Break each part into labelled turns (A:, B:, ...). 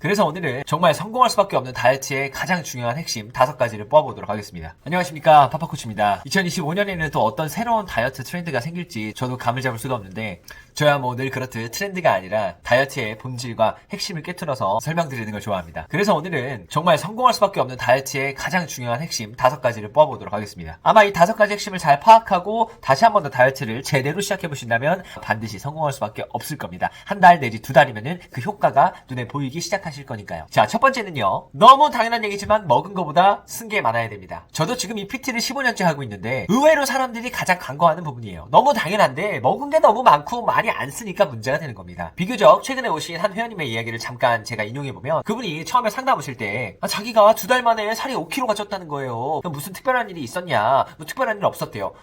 A: 그래서 오늘은 정말 성공할 수밖에 없는 다이어트의 가장 중요한 핵심 5가지를 뽑아보도록 하겠습니다. 안녕하십니까, 파파코치입니다. 2025년에는 또 어떤 새로운 다이어트 트렌드가 생길지 저도 감을 잡을 수가 없는데, 저야 뭐 늘 그렇듯 트렌드가 아니라 다이어트의 본질과 핵심을 꿰뚫어서 설명드리는 걸 좋아합니다. 그래서 오늘은 정말 성공할 수밖에 없는 다이어트의 가장 중요한 핵심 5가지를 뽑아보도록 하겠습니다. 아마 이 5가지 핵심을 잘 파악하고 다시 한 번 더 다이어트를 제대로 시작해보신다면 반드시 성공할 수밖에 없을 겁니다. 한 달 내지 2달이면은 그 효과가 눈에 보이기 시작하실 거니까요. 자, 첫 번째는요. 너무 당연한 얘기지만 먹은 거보다 쓴 게 많아야 됩니다. 저도 지금 이 PT를 15년째 하고 있는데 의외로 사람들이 가장 간과하는 부분이에요. 너무 당연한데 먹은 게 너무 많고 많이 안 쓰니까 문제가 되는 겁니다. 비교적 최근에 오신 한 회원님의 이야기를 잠깐 제가 인용해보면 그분이 처음에 상담 오실 때 자기가 2달 만에 살이 5kg가 쪘다는 거예요. 그럼 무슨 특별한 일이 있었냐? 뭐 특별한 일 없었대요.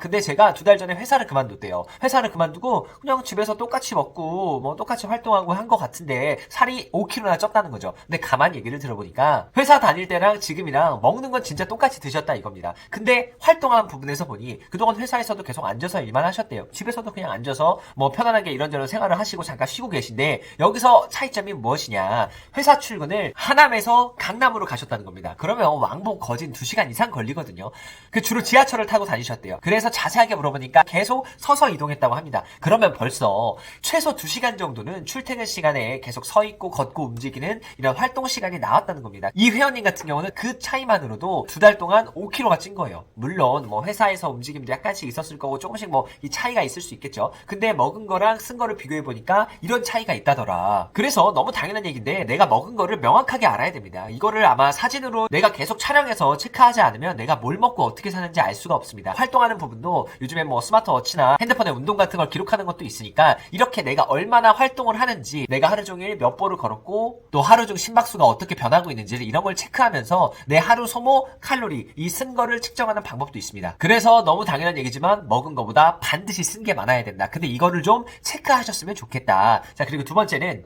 A: 근데 제가 2달 전에 회사를 그만뒀대요. 회사를 그만두고 그냥 집에서 똑같이 먹고 뭐 똑같이 활동하고 한 것 같은데 살이 5kg나 쪘다는 거죠. 근데 가만히 얘기를 들어보니까 회사 다닐 때랑 지금이랑 먹는 건 진짜 똑같이 드셨다 이겁니다. 근데 활동한 부분에서 보니 그동안 회사에서도 계속 앉아서 일만 하셨대요. 집에서도 그냥 앉아서 뭐 편안하게 이런저런 생활을 하시고 잠깐 쉬고 계신데 여기서 차이점이 무엇이냐? 회사 출근을 하남에서 강남으로 가셨다는 겁니다. 그러면 왕복 거진 2시간 이상 걸리거든요. 그 주로 지하철을 타고 다니셨대요. 그래서 자세하게 물어보니까 계속 서서 이동했다고 합니다. 그러면 벌써 최소 2시간 정도는 출퇴근 시간에 계속 서 있고 걷고 움직이는 이런 활동 시간이 나왔다는 겁니다. 이 회원님 같은 경우는 그 차이만으로도 2달 동안 5kg가 찐 거예요. 물론 뭐 회사에서 움직임도 약간씩 있었을 거고 조금씩 뭐 이 차이가 있을 수 있겠죠. 근데 먹은 거랑 쓴 거를 비교해 보니까 이런 차이가 있다더라. 그래서 너무 당연한 얘기인데 내가 먹은 거를 명확하게 알아야 됩니다. 이거를 아마 사진으로 내가 계속 촬영해서 체크하지 않으면 내가 뭘 먹고 어떻게 사는지 알 수가 없습니다. 활동하는 부분도 요즘에 뭐 스마트워치나 핸드폰에 운동 같은 걸 기록하는 것도 있으니까 이렇게 내가 얼마나 활동을 하는지, 내가 하루 종일 몇 보를 걸었고 또 하루 중 심박수가 어떻게 변하고 있는지 이런 걸 체크하면서 내 하루 소모 칼로리, 이 쓴 거를 측정하는 방법도 있습니다. 그래서 너무 당연한 얘기지만 먹은 거보다 반드시 쓴 게 많아야 된다. 근데 이거를 좀 체크하셨으면 좋겠다. 자, 그리고 두 번째는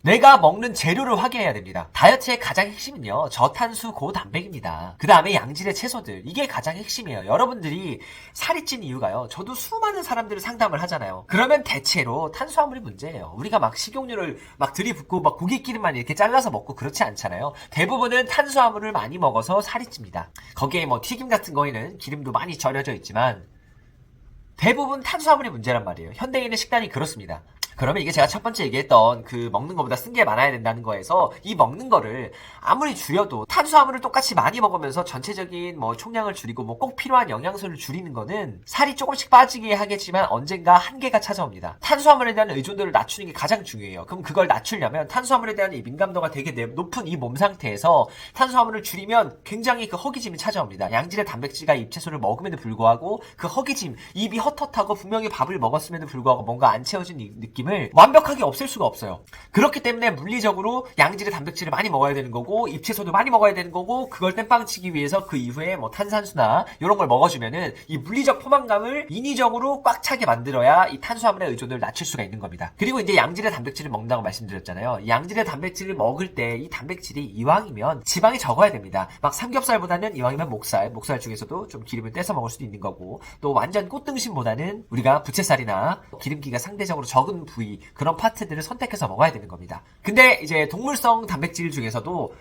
A: 내가 먹는 재료를 확인해야 됩니다. 다이어트의 가장 핵심은요, 저탄수 고단백입니다. 그 다음에 양질의 채소들, 이게 가장 핵심이에요. 여러분들이 살이 찐 이유가요, 저도 수많은 사람들을 상담을 하잖아요. 그러면 대체로 탄수화물이 문제예요. 우리가 막 식용유를 막 들이붓고 막 고깃기름만 이렇게 잘라서 먹고 그렇지 않잖아요. 대부분은 탄수화물을 많이 먹어서 살이 찝니다. 거기에 뭐 튀김 같은 거에는 기름도 많이 절여져 있지만 대부분 탄수화물이 문제란 말이에요. 현대인의 식단이 그렇습니다. 그러면 이게 제가 첫 번째 얘기했던 그 먹는 것보다 쓴 게 많아야 된다는 거에서 이 먹는 거를 아무리 줄여도 탄수화물을 똑같이 많이 먹으면서 전체적인 뭐 총량을 줄이고 뭐 꼭 필요한 영양소를 줄이는 거는 살이 조금씩 빠지게 하겠지만 언젠가 한계가 찾아옵니다. 탄수화물에 대한 의존도를 낮추는 게 가장 중요해요. 그럼 그걸 낮추려면 탄수화물에 대한 이 민감도가 되게 높은 이 몸 상태에서 탄수화물을 줄이면 굉장히 그 허기짐이 찾아옵니다. 양질의 단백질과 잎채소를 먹음에도 불구하고 그 허기짐, 입이 헛헛하고 분명히 밥을 먹었음에도 불구하고 뭔가 안 채워진 이 느낌을 완벽하게 없앨 수가 없어요. 그렇기 때문에 물리적으로 양질의 단백질을 많이 먹어야 되는 거고 잎채소도 많이 먹어야 되는 거고 그걸 땜빵치기 위해서 그 이후에 뭐 탄산수나 이런 걸 먹어주면은 이 물리적 포만감을 인위적으로 꽉 차게 만들어야 이 탄수화물의 의존도를 낮출 수가 있는 겁니다. 그리고 이제 양질의 단백질을 먹는다고 말씀드렸잖아요. 이 양질의 단백질을 먹을 때 이 단백질이 이왕이면 지방이 적어야 됩니다. 막 삼겹살보다는 이왕이면 목살 중에서도 좀 기름을 떼서 먹을 수도 있는 거고 또 완전 꽃등심보다는 우리가 부채살이나 기름기가 상대적으로 적은 부위, 그런 파트들을 선택해서 먹어야 되는 겁니다. 근데 이제 동물성 단백질 중에서도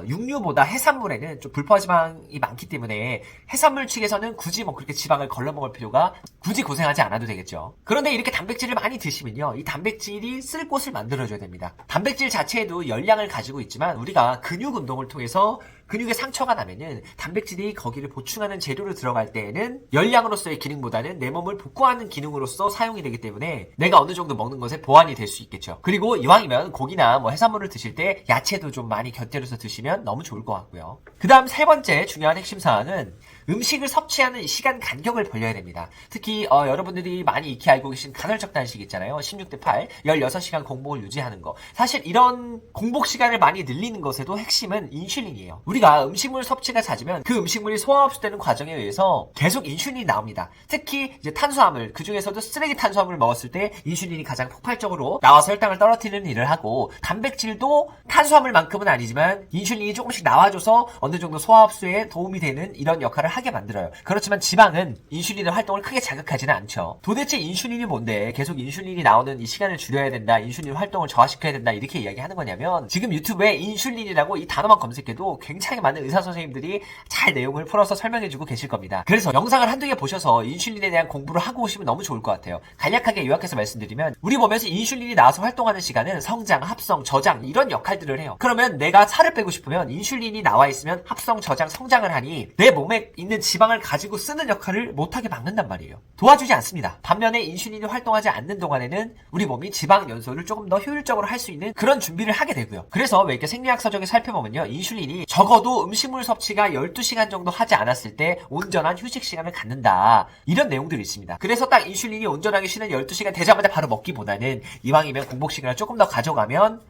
A: 육류보다 해산물에는 좀 불포지방이 많기 때문에 해산물 측에서는 굳이 뭐 그렇게 지방을 걸러 먹을 필요가, 굳이 고생하지 않아도 되겠죠. 그런데 이렇게 단백질을 많이 드시면요, 이 단백질이 쓸 곳을 만들어줘야 됩니다. 단백질 자체에도 열량을 가지고 있지만 우리가 근육 운동을 통해서 근육에 상처가 나면은 단백질이 거기를 보충하는 재료로 들어갈 때에는 열량으로서의 기능보다는 내 몸을 복구하는 기능으로서 사용이 되기 때문에 내가 어느 정도 먹는 것에 보완이 될 수 있겠죠. 그리고 이왕이면 고기나 뭐 해산물을 드실 때 야채도 좀 많이 곁들여서 드시면 너무 좋을 것 같고요. 그 다음 세 번째 중요한 핵심 사항은 음식을 섭취하는 시간 간격을 벌려야 됩니다. 특히 여러분들이 많이 익히 알고 계신 간헐적 단식 있잖아요. 16대8, 16시간 공복을 유지하는 거. 사실 이런 공복 시간을 많이 늘리는 것에도 핵심은 인슐린이에요. 우리가 음식물 섭취가 잦으면 그 음식물이 소화 흡수되는 과정에 의해서 계속 인슐린이 나옵니다. 특히 이제 탄수화물, 그 중에서도 쓰레기 탄수화물을 먹었을 때 인슐린이 가장 폭발적으로 나와서 혈당을 떨어뜨리는 일을 하고, 단백질도 탄수화물만큼은 아니지만 인슐린이 조금씩 나와줘서 어느 정도 소화 흡수에 도움이 되는 이런 역할을 하게 만들어요. 그렇지만 지방은 인슐린의 활동을 크게 자극하지는 않죠. 도대체 인슐린이 뭔데 계속 인슐린이 나오는 이 시간을 줄여야 된다, 인슐린 활동을 저하시켜야 된다 이렇게 이야기하는 거냐면, 지금 유튜브에 인슐린이라고 이 단어만 검색해도 굉장히 많은 의사 선생님들이 잘 내용을 풀어서 설명해주고 계실 겁니다. 그래서 영상을 한두 개 보셔서 인슐린에 대한 공부를 하고 오시면 너무 좋을 것 같아요. 간략하게 요약해서 말씀드리면, 우리 몸에서 인슐린이 나와서 활동하는 시간은 성장, 합성, 저장 이런 역할들을 해요. 그러면 내가 살을 빼고 싶으면 인슐린이 나와 있으면 합성, 저장, 성장을 하니 내 몸에 있는 지방을 가지고 쓰는 역할을 못하게 막는단 말이에요. 도와주지 않습니다. 반면에 인슐린이 활동하지 않는 동안에는 우리 몸이 지방 연소를 조금 더 효율적으로 할 수 있는 그런 준비를 하게 되고요. 그래서 왜 이렇게 생리학 서적에 살펴보면요, 인슐린이 적어도 음식물 섭취가 12시간 정도 하지 않았을 때 온전한 휴식 시간을 갖는다, 이런 내용들이 있습니다. 그래서 딱 인슐린이 온전하게 쉬는 12시간 되자마자 바로 먹기보다는 이왕이면 공복 시간을 조금 더 가져가면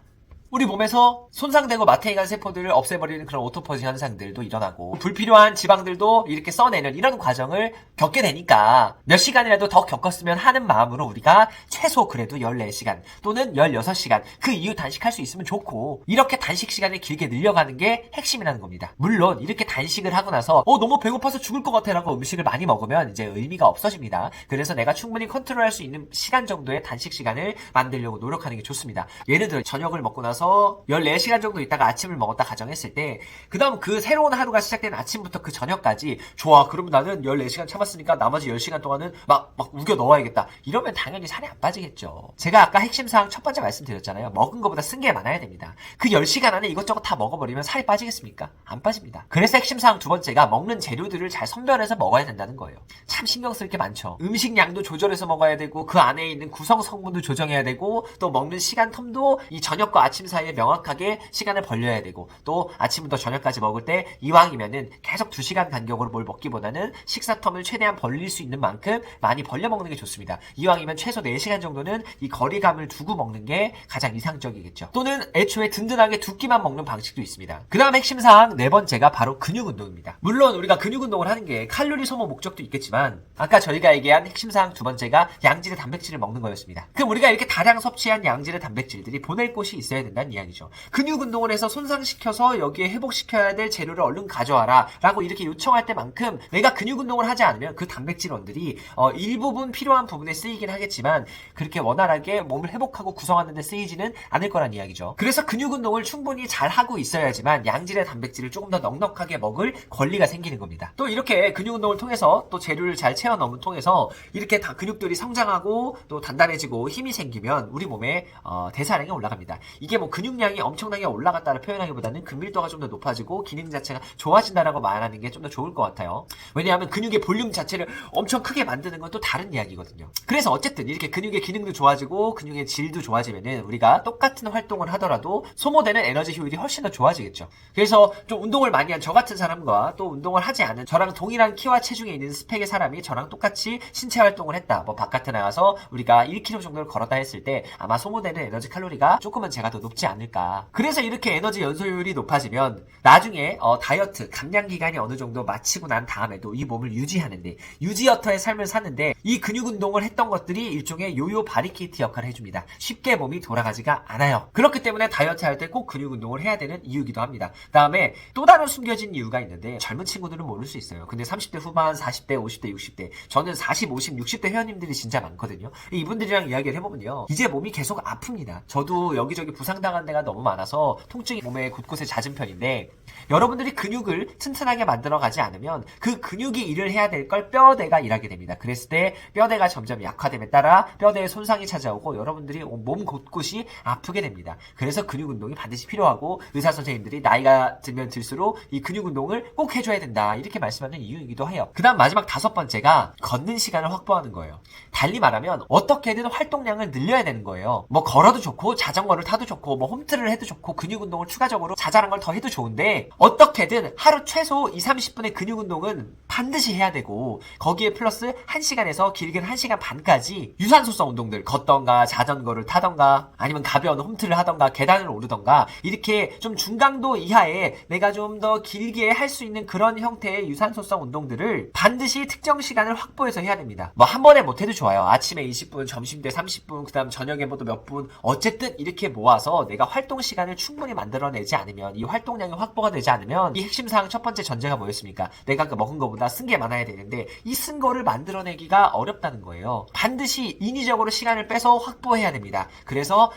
A: 우리 몸에서 손상되고 마태이간 세포들을 없애버리는 그런 오토포지 현상들도 일어나고 불필요한 지방들도 이렇게 써내는 이런 과정을 겪게 되니까 몇 시간이라도 더 겪었으면 하는 마음으로 우리가 최소 그래도 14시간 또는 16시간 그 이후 단식할 수 있으면 좋고, 이렇게 단식 시간을 길게 늘려가는 게 핵심이라는 겁니다. 물론 이렇게 단식을 하고 나서 너무 배고파서 죽을 것 같아 라고 음식을 많이 먹으면 이제 의미가 없어집니다. 그래서 내가 충분히 컨트롤할 수 있는 시간 정도의 단식 시간을 만들려고 노력하는 게 좋습니다. 예를 들어 저녁을 먹고 나서 14시간 정도 있다가 아침을 먹었다 가정했을 때, 그 다음 그 새로운 하루가 시작된 아침부터 그 저녁까지 좋아, 그러면 나는 14시간 참았으니까 나머지 10시간 동안은 막 우겨 넣어야겠다, 이러면 당연히 살이 안 빠지겠죠. 제가 아까 핵심사항 첫 번째 말씀드렸잖아요. 먹은 것보다 쓴 게 많아야 됩니다. 그 10시간 안에 이것저것 다 먹어버리면 살이 빠지겠습니까? 안 빠집니다. 그래서 핵심사항 두 번째가 먹는 재료들을 잘 선별해서 먹어야 된다는 거예요. 참 신경 쓸 게 많죠. 음식량도 조절해서 먹어야 되고, 그 안에 있는 구성 성분도 조정해야 되고, 또 먹는 시간 텀도 이 저녁과 아침 사이에 명확하게 시간을 벌려야 되고, 또 아침부터 저녁까지 먹을 때 이왕이면은 계속 2시간 간격으로 뭘 먹기보다는 식사 텀을 최대한 벌릴 수 있는 만큼 많이 벌려 먹는 게 좋습니다. 이왕이면 최소 4시간 정도는 이 거리감을 두고 먹는 게 가장 이상적이겠죠. 또는 애초에 든든하게 두 끼만 먹는 방식도 있습니다. 그 다음 핵심사항 네 번째가 바로 근육 운동입니다. 물론 우리가 근육 운동을 하는 게 칼로리 소모 목적도 있겠지만, 아까 저희가 얘기한 핵심사항 두 번째가 양질의 단백질을 먹는 거였습니다. 그럼 우리가 이렇게 다량 섭취한 양질의 단백질들이 보낼 곳이 있어야 된다는 이야기죠. 근육 운동을 해서 손상시켜서 여기에 회복시켜야 될 재료를 얼른 가져와라 라고 이렇게 요청할 때만큼 내가 근육 운동을 하지 않으면 그 단백질원들이 일부분 필요한 부분에 쓰이긴 하겠지만 그렇게 원활하게 몸을 회복하고 구성하는 데 쓰이지는 않을 거란 이야기죠. 그래서 근육 운동을 충분히 잘 하고 있어야지만 양질의 단백질을 조금 더 넉넉하게 먹을 권리가 생기는 겁니다. 또 이렇게 근육 운동을 통해서 또 재료를 잘 채워 넣음을 통해서 이렇게 다 근육들이 성장하고 또 단단해지고 힘이 생기면 우리 몸에 대사량이 올라갑니다. 이게 뭐 근육량이 엄청나게 올라갔다를 표현하기보다는 근밀도가 좀 더 높아지고 기능 자체가 좋아진다라고 말하는 게 좀 더 좋을 것 같아요. 왜냐하면 근육의 볼륨 자체를 엄청 크게 만드는 건 또 다른 이야기거든요. 그래서 어쨌든 이렇게 근육의 기능도 좋아지고 근육의 질도 좋아지면은 우리가 똑같은 활동을 하더라도 소모되는 에너지 효율이 훨씬 더 좋아지겠죠. 그래서 좀 운동을 많이 한 저 같은 사람과 또 운동을 하지 않은 저랑 동일한 키와 체중에 있는 스펙의 사람이 저랑 똑같이 신체 활동을 했다, 뭐 바깥에 나가서 우리가 1km 정도를 걸었다 했을 때 아마 소모되는 에너지 칼로리가 조금은 제가 더 높지 않을까. 그래서 이렇게 에너지 연소율이 높아지면 나중에 다이어트 감량 기간이 어느 정도 마치고 난 다음에도 이 몸을 유지하는데, 유지어터의 삶을 사는데 이 근육 운동을 했던 것들이 일종의 요요 바리케이트 역할을 해줍니다. 쉽게 몸이 돌아가지가 않아요. 그렇기 때문에 다이어트 할 때 꼭 근육 운동을 해야 되는 이유이기도 합니다. 다음에 또 다른 숨겨진 이유가 있는데, 젊은 친구들은 모를 수 있어요. 근데 30대 후반, 40대, 50대, 60대, 저는 40, 50, 60대 회원님들이 진짜 많거든요. 이분들이랑 이야기를 해보면요, 이제 몸이 계속 아픕니다. 저도 여기저기 부상당한 데가 너무 많아서 통증이 몸에 곳곳에 잦은 편인데, 여러분들이 근육을 튼튼하게 만들어 가지 않으면 그 근육이 일을 해야 될 걸 뼈대가 일하게 됩니다. 그랬을 때 뼈대가 점점 약화됨에 따라 뼈대에 손상이 찾아오고 여러분들이 몸 곳곳이 아프게 됩니다. 그래서 근육 운동이 반드시 필요하고 의사 선생님들이 나이가 들면 들수록 이 근육 운동을 꼭 해줘야 된다, 이렇게 말씀하는 이유이기도 해요. 그 다음 마지막 다섯 번째가 걷는 시간을 확보하는 거예요. 달리 말하면 어떻게든 활동량을 늘려야 되는 거예요. 뭐 걸어도 좋고 자전거를 타도 좋고 뭐 홈트를 해도 좋고 근육 운동을 추가적으로 자잘한 걸 더 해도 좋은데, 어떻게든 하루 최소 2-30분의 근육 운동은 반드시 해야 되고, 거기에 플러스 1시간에서 길게는 1시간 반까지 유산소성 운동들, 걷던가 자전거를 타던가 아니면 가벼운 홈트를 하던가 계단을 오르던가, 이렇게 좀 중강도 이하의 내가 좀 더 길게 할 수 있는 그런 형태의 유산소성 운동들을 반드시 특정 시간을 확보해서 해야 됩니다. 뭐 한 번에 못해도 좋아요. 아침에 20분, 점심 때 30분, 그 다음 저녁에 뭐 또 몇 분, 어쨌든 이렇게 모아서 대해서 내가 활동 시간을 충분히 만들어내지 않으면, 이 활동량이 확보가 되지 않으면, 이 핵심 사항 첫 번째 전제가 뭐였습니까? 내가 그 먹은 거보다 쓴 게 많아야 되는데 이 쓴 거를 만들어내기가 어렵다는 거예요. 반드시 인위적으로 시간을 빼서 확보해야 됩니다. 그래서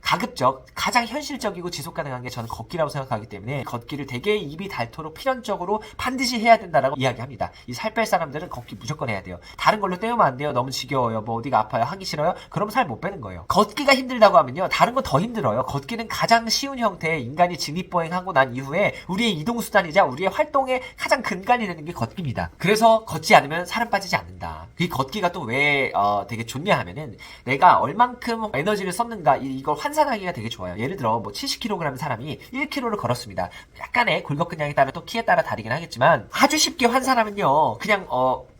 A: 가급적 가장 현실적이고 지속 가능한 게 저는 걷기라고 생각하기 때문에 걷기를 되게 입이 닳도록 필연적으로 반드시 해야 된다라고 이야기합니다. 이 살 뺄 사람들은 걷기 무조건 해야 돼요. 다른 걸로 때우면 안 돼요. 너무 지겨워요. 뭐 어디가 아파요. 하기 싫어요. 그럼 살 못 빼는 거예요. 걷기가 힘들다고 하면요, 다른 건 더 힘들어요. 걷기는 가장 쉬운 형태의 인간이 직립보행하고 난 이후에 우리의 이동수단이자 우리의 활동의 가장 근간이 되는 게 걷기입니다. 그래서 걷지 않으면 살은 빠지지 않는다. 이 걷기가 또 왜 되게 좋냐 하면은 내가 얼만큼 에너지를 썼는가 이걸 환산하기가 되게 좋아요. 예를 들어 뭐 70kg 사람이 1km를 걸었습니다. 약간의 골격근량에 따라 또 키에 따라 다르긴 하겠지만 아주 쉽게 환산하면요, 그냥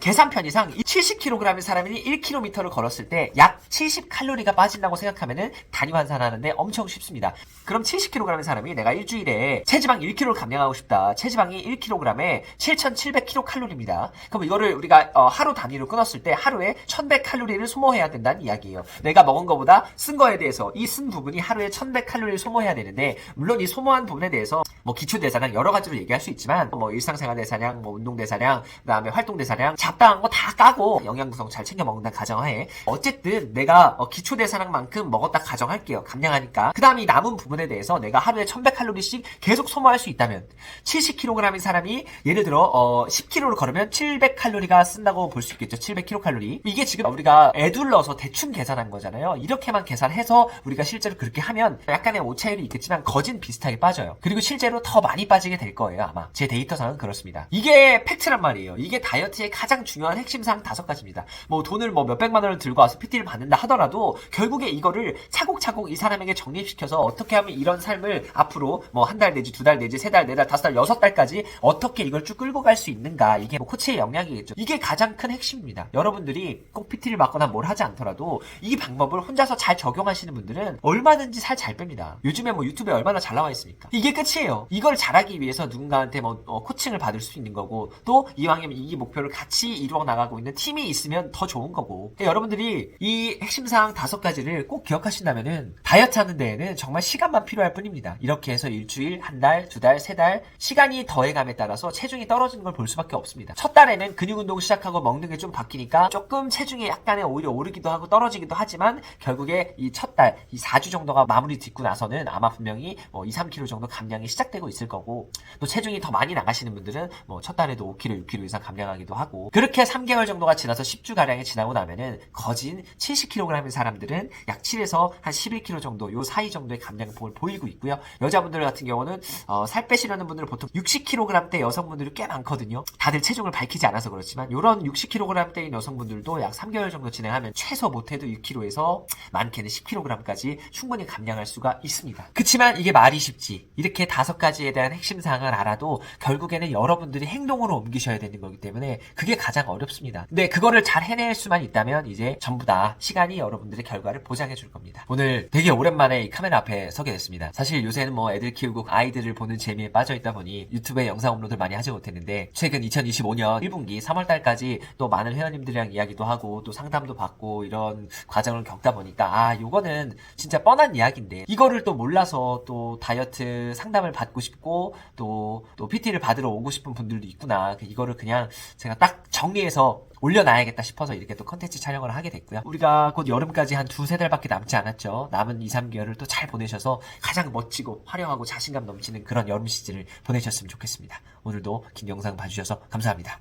A: 계산편이상 70kg의 사람이 1km를 걸었을 때 약 70칼로리가 빠진다고 생각하면은 단위 환산하는데 엄청 쉽습니다. 그럼 70kg의 사람이 내가 일주일에 체지방 1kg를 감량하고 싶다. 체지방이 1kg에 7,700kcal입니다. 그럼 이거를 우리가 하루 단위로 끊었을 때 하루에 1,100칼로리를 소모해야 된다는 이야기예요. 내가 먹은 거보다 쓴 거에 대해서 이 쓴 부분이 하루에 1,100칼로리를 소모해야 되는데, 물론 이 소모한 부분에 대해서 뭐 기초대사량 여러 가지로 얘기할 수 있지만 뭐 일상생활 대사량, 뭐 운동 대사량, 그다음에 활동 대사량 잡다한 거 다 까고 영양 구성 잘 챙겨 먹는다는 가정하에 어쨌든 내가 기초 대사량만큼 먹었다 가정할게요. 감량하니까. 그다음에 이 남은 부분에 대해서 내가 하루에 1,100칼로리씩 계속 소모할 수 있다면 70kg인 사람이 예를 들어 10km를 걸으면 700칼로리가 쓴다고 볼 수 있겠죠. 700kcal. 이게 지금 우리가 애둘러서 대충 계산한 거잖아요. 이렇게만 계산해서 우리가 실제로 그렇게 하면 약간의 오차율이 있겠지만 거진 비슷하게 빠져요. 그리고 실제로 더 많이 빠지게 될 거예요. 아마 제 데이터상은 그렇습니다. 이게 팩트란 말이에요. 이게 다이어트의 가장 중요한 핵심사항 5가지입니다. 뭐 돈을 뭐 몇백만 원을 들고 와서 PT를 받는다 하더라도 결국에 이거를 차곡차곡 이 사람에게 정립시켜서 어떻게 하면 이런 삶을 앞으로 뭐 한 달 내지 2달 내지 3달 4달 5달 6달까지 어떻게 이걸 쭉 끌고 갈 수 있는가, 이게 뭐 코치의 역량이겠죠. 이게 가장 큰 핵심입니다. 여러분들이 꼭 PT를 받거나 뭘 하지 않더라도 이 방법을 혼자서 잘 적용하시는 분들은 얼마든지 살 잘 뺍니다. 요즘에 뭐 유튜브에 얼마나 잘 나와 있습니까? 이게 끝이에요. 이걸 잘하기 위해서 누군가한테 뭐 코칭을 받을 수 있는 거고, 또 이왕이면 이 목표를 같이 이루어 나가고 있는 팀이 있으면 더 좋은 거고. 그러니까 여러분들이 이 핵심사항 5가지를 꼭 기억하신다면은 다이어트 하는 데에는 정말 시간만 필요할 뿐입니다. 이렇게 해서 일주일, 한 달, 2달, 3달 시간이 더해감에 따라서 체중이 떨어지는 걸 볼 수밖에 없습니다. 첫 달에는 근육 운동 시작하고 먹는 게 좀 바뀌니까 조금 체중이 약간의 오히려 오르기도 하고 떨어지기도 하지만 결국에 이 첫 달, 이 4주 정도가 마무리 짓고 나서는 아마 분명히 뭐 2-3kg 정도 감량이 시작되고 있을 거고, 또 체중이 더 많이 나가시는 분들은 뭐 첫 달에도 5kg, 6kg 이상 감량하기도 하고, 그렇게 3개월 정도가 지나서 10주가량이 지나고 나면은 거진 70kg인 사람들은 약 7에서 한 11kg 정도, 요 사이 정도의 감량폭을 보이고 있고요. 여자분들 같은 경우는 살 빼시려는 분들은 보통 60kg대 여성분들이 꽤 많거든요. 다들 체중을 밝히지 않아서 그렇지만 이런 60kg대인 여성분들도 약 3개월 정도 진행하면 최소 못해도 6kg에서 많게는 10kg까지 충분히 감량할 수가 있습니다. 그치만 이게 말이 쉽지. 이렇게 5가지에 대한 핵심 사항을 알아도 결국에는 여러분들이 행동으로 옮기셔야 되는 거기 때문에 그게 가장 어렵습니다. 근데 그거를 잘 해낼 수만 있다면 이제 전부 다 시간이 여러분들의 결과를 보장해 줄 겁니다. 오늘 되게 오랜만에 이 카메라 앞에 서게 됐습니다. 사실 요새는 뭐 애들 키우고 아이들을 보는 재미에 빠져 있다 보니 유튜브에 영상 업로드를 많이 하지 못했는데, 최근 2025년 1분기 3월달까지 또 많은 회원님들이랑 이야기도 하고 또 상담도 받고 이런 과정을 겪다 보니까 요거는 진짜 뻔한 이야기인데 이거를 또 몰라서 또 다이어트 상담을 받고 싶고 또 PT를 받으러 오고 싶은 분들도 있구나. 이거를 그냥 제가 딱 정리해서 올려놔야겠다 싶어서 이렇게 또 컨텐츠 촬영을 하게 됐고요. 우리가 곧 여름까지 한 2-3달밖에 남지 않았죠. 남은 2-3개월을 또 잘 보내셔서 가장 멋지고 화려하고 자신감 넘치는 그런 여름 시즌을 보내셨으면 좋겠습니다. 오늘도 긴 영상 봐주셔서 감사합니다.